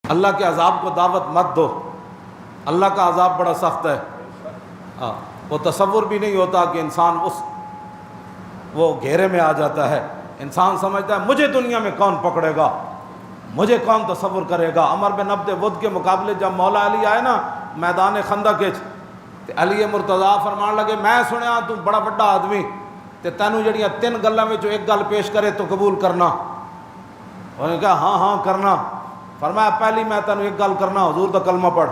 اللہ کے عذاب کو دعوت مت دو، اللہ کا عذاب بڑا سخت ہے۔ وہ تصور بھی نہیں ہوتا کہ انسان وہ گھیرے میں آ جاتا ہے۔ انسان سمجھتا ہے مجھے دنیا میں کون پکڑے گا، مجھے کون تصور کرے گا۔ عمر بن عبد ود کے مقابلے جب مولا علی آئے نا میدان خندق وچ، تے علی مرتضیٰ فرمان لگے میں سنیا تو بڑا بڑا آدمی تے تینوں جڑیاں 3 گلاں وچوں ایک گل پیش کرے تو قبول کرنا۔ انہوں نے کہا ہاں ہاں کرنا۔ فرمایا پہلی میں تینوں ایک گل کرنا، حضور دا کلمہ پڑھ۔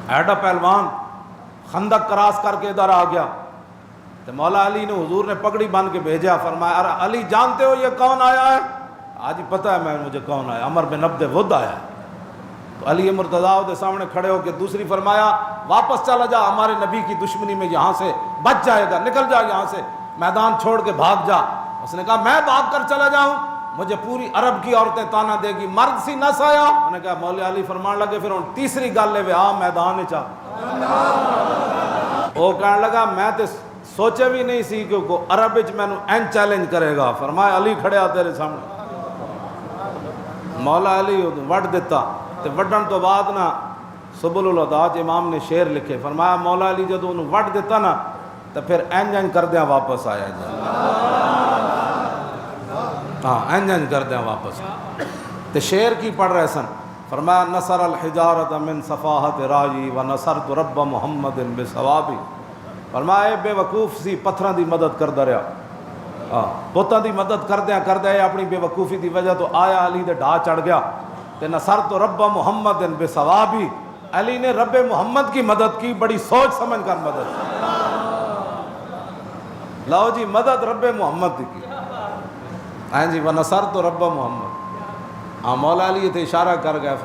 ایڈا پہلوان خندق کراس کر کے ادھر آ گیا، تو مولا علی نے حضور نے پگڑی باندھ کے بھیجا۔ فرمایا ارے علی جانتے ہو یہ کون آیا ہے؟ آج ہی پتہ ہے مجھے کون آیا، عمر بن عبد ود آیا ہے۔ تو علی مرتضیٰ کے سامنے کھڑے ہو کے دوسری فرمایا واپس چلا جا، ہمارے نبی کی دشمنی میں یہاں سے بچ جائے گا، نکل جا یہاں سے، میدان چھوڑ کے بھاگ جا۔ اس نے کہا میں بھاگ کر چلا جاؤں، مجھے پوری عرب کی عورتیں تانا دے گی، مرد سی نس آیا۔ انہوں نے کہا مولا علی فرمان لگے پھر تیسری گل لے آ میدان چا۔ وہ کہنے لگا میں تے سوچے بھی نہیں سی کہ عرب وچ مینوں این چیلنج کرے گا۔ فرمایا علی کھڑیا تیرے سامنے۔ مولا علی وڈ دیتا، تے وڈن تو بعد نا سبل الہداج امام نے شعر لکھے۔ فرمایا مولا علی جدوں انہوں وڈ دیتا نا تو پھر اینج کردیاں واپس آیا جی، ہاں اینج کردیاں واپس آیا۔ تے شعر کی پڑھ رہے سن۔ فرمایا نصر الحجارۃ من صفاحت راجی و نصرت رب محمد بثوابی۔ فرمایا بے وقوف سی پتھراں دی مدد کردا رہیا، بتاں دی مدد کردیا اپنی بے وقوفی دی وجہ تو آیا علی دے ڈھا چڑھ گیا۔ تے نصرت رب محمد بثوابی، علی نے رب محمد کی مدد کی، بڑی سوچ سمجھ کر مدد کی۔ لاؤ جی مدد رب محمد کی، ہاں جی، ونصرت رب محمد۔ مولا علی تے اشارہ کر گیا۔